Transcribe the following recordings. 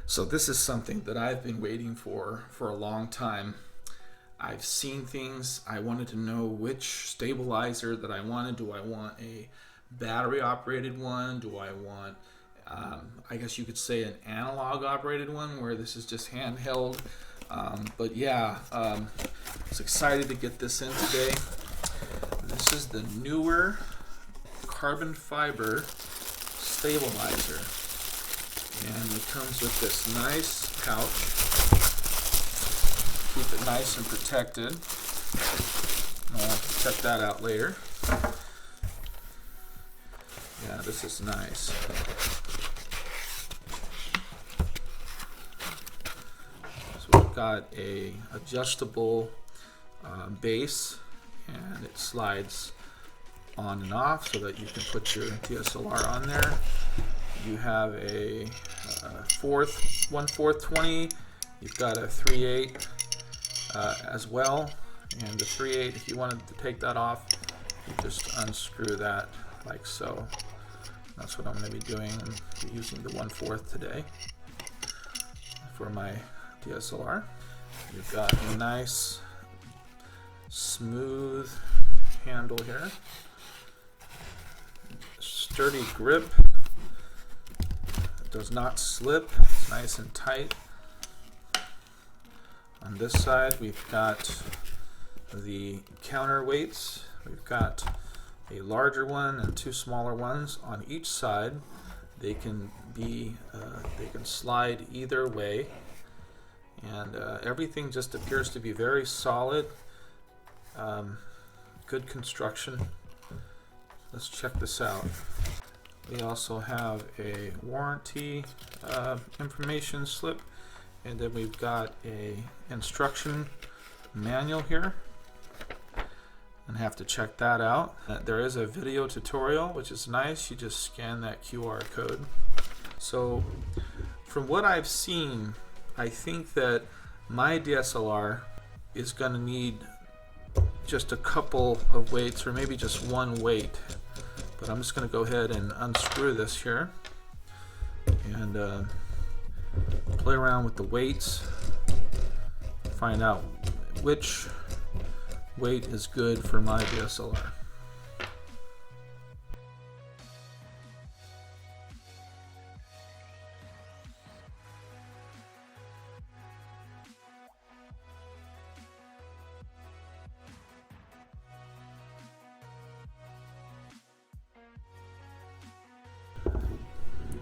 So this is something that I've been waiting for a long time. I've seen things. I wanted to know which stabilizer that I wanted. Do I want a battery operated one? Do I want, I guess you could say, an analog operated one where this is just handheld? But yeah, I was excited to get this in today. This is the Neewer Carbon Fiber Stabilizer. And it comes with this nice pouch. Keep it nice and protected. I'll check that out later. Yeah, this is nice. So we've got a adjustable base, and it slides on and off so that you can put your DSLR on there. You have a 1/4 20. You've got a 3/8 as well, and the 3/8, if you wanted to take that off, you just unscrew that like so. That's what I'm going to be doing. I'm using the 1/4 today for my DSLR. You've got a nice smooth handle here, sturdy grip. Does not slip. It's nice and tight. On this side, we've got the counterweights. We've got a larger one and two smaller ones on each side. They can slide either way, and everything just appears to be very solid. Good construction. Let's check this out. We also have a warranty information slip, and then we've got a instruction manual here, and have to check that out. There is a video tutorial, which is nice. You just scan that QR code. So from what I've seen, I think that my DSLR is going to need just a couple of weights, or maybe just one weight. But I'm just going to go ahead and unscrew this here and play around with the weights, find out which weight is good for my DSLR.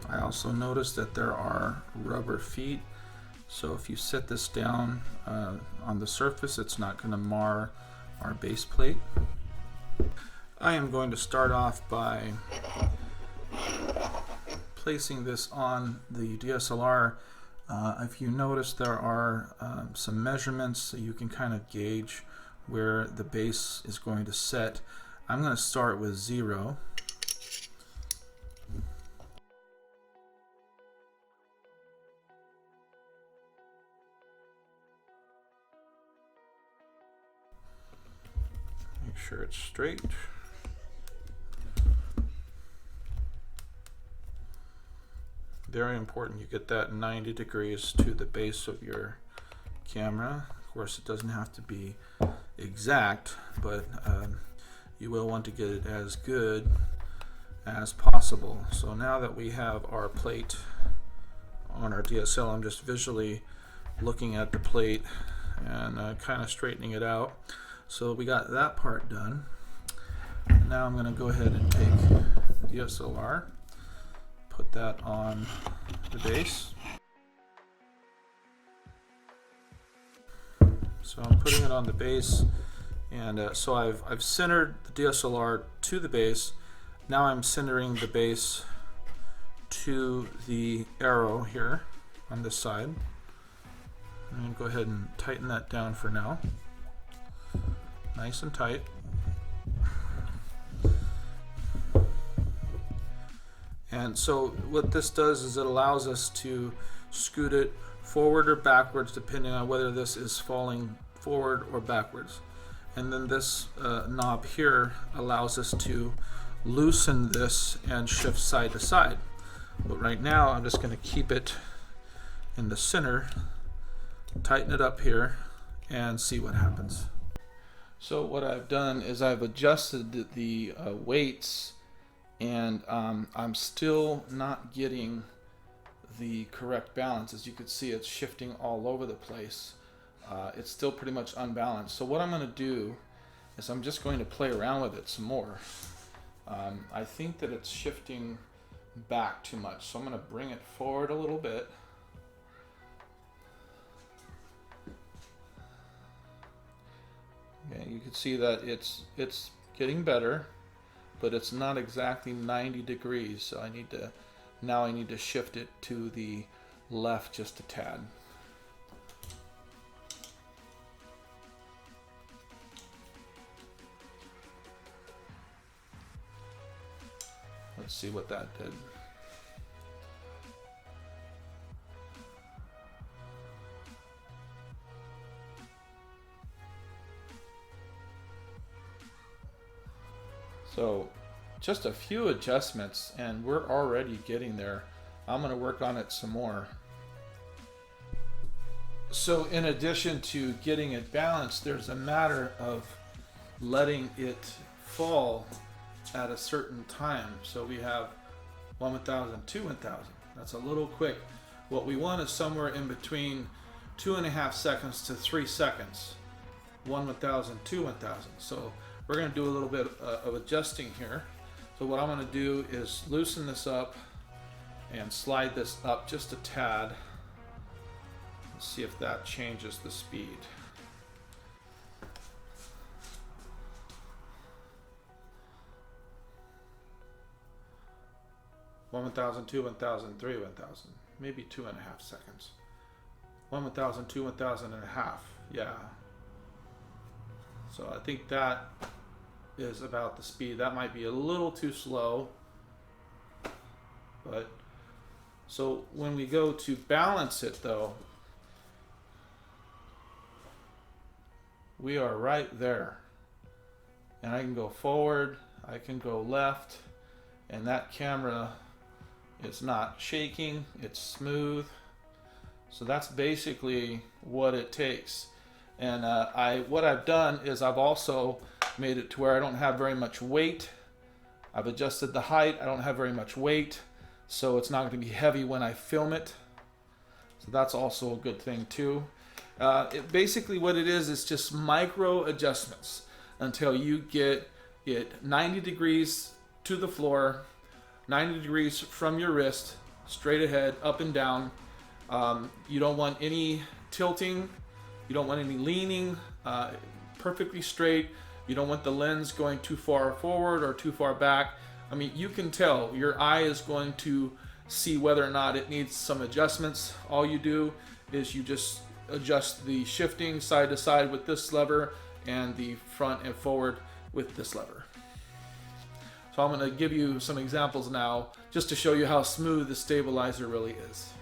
I also noticed that there are rubber feet, so if you set this down on the surface, it's not going to mar our base plate. I am going to start off by placing this on the DSLR. If you notice, there are some measurements so you can kind of gauge where the base is going to set. I'm going to start with 0. Make sure it's straight. Very important you get that 90 degrees to the base of your camera. Of course, it doesn't have to be exact, but you will want to get it as good as possible. So now that we have our plate on our DSL, I'm just visually looking at the plate and kind of straightening it out. So we got that part done. Now I'm going to go ahead and take the DSLR, put that on the base. So I'm putting it on the base, and so I've centered the DSLR to the base. Now I'm centering the base to the arrow here on this side. And go ahead and tighten that down for now. Nice and tight. And so what this does is it allows us to scoot it forward or backwards depending on whether this is falling forward or backwards. And then this knob here allows us to loosen this and shift side to side. But right now I'm just going to keep it in the center, tighten it up here, and see what happens. So what I've done is I've adjusted the weights, and I'm still not getting the correct balance. As you can see, it's shifting all over the place. It's still pretty much unbalanced. So what I'm going to do is I'm just going to play around with it some more. I think that it's shifting back too much, so I'm going to bring it forward a little bit. Okay, you can see that it's getting better, but it's not exactly 90 degrees, so I need to shift it to the left just a tad. Let's see what that did. So just a few adjustments and we're already getting there. I'm going to work on it some more. So in addition to getting it balanced, there's a matter of letting it fall at a certain time. So we have 1/1000, 2/1000. That's a little quick. What we want is somewhere in between 2.5 seconds to 3 seconds. 1/1000, 2/1000. So we're going to do a little bit of adjusting here. So what I'm going to do is loosen this up and slide this up just a tad. Let's see if that changes the speed. One 1,000, 2 1,000, 3 1,000, maybe 2.5 seconds. 1/1000, 2 1,000 and a half. Yeah. So I think that is about the speed. That might be a little too slow. But so when we go to balance it though, we are right there. And I can go forward, I can go left, and that camera is not shaking, it's smooth. So that's basically what it takes. And what I've done is I've also made it to where I don't have very much weight. I've adjusted the height, I don't have very much weight, so it's not going to be heavy when I film it. So that's also a good thing too. Basically what it is just micro adjustments until you get it 90 degrees to the floor, 90 degrees from your wrist, straight ahead, up and down. You don't want any tilting, you don't want any leaning, perfectly straight. You don't want the lens going too far forward or too far back. I mean, you can tell, your eye is going to see whether or not it needs some adjustments. All you do is you just adjust the shifting side to side with this lever and the front and forward with this lever. So I'm going to give you some examples now just to show you how smooth the stabilizer really is.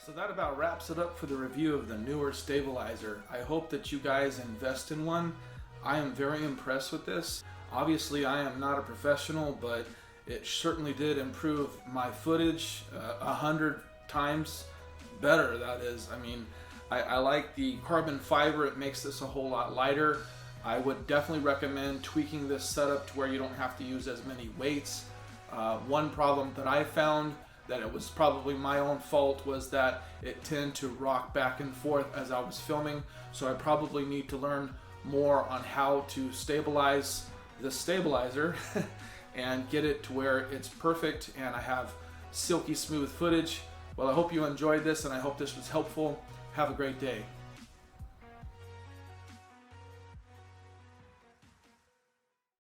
So that about wraps it up for the review of the Neewer stabilizer. I hope that you guys invest in one. I am very impressed with this. Obviously I am not a professional, but it certainly did improve my footage 100 times better, that is. I mean, I like the carbon fiber. It makes this a whole lot lighter. I would definitely recommend tweaking this setup to where you don't have to use as many weights. One problem that I found that it was probably my own fault, was that it tended to rock back and forth as I was filming. So I probably need to learn more on how to stabilize the stabilizer and get it to where it's perfect and I have silky smooth footage. Well, I hope you enjoyed this and I hope this was helpful. Have a great day.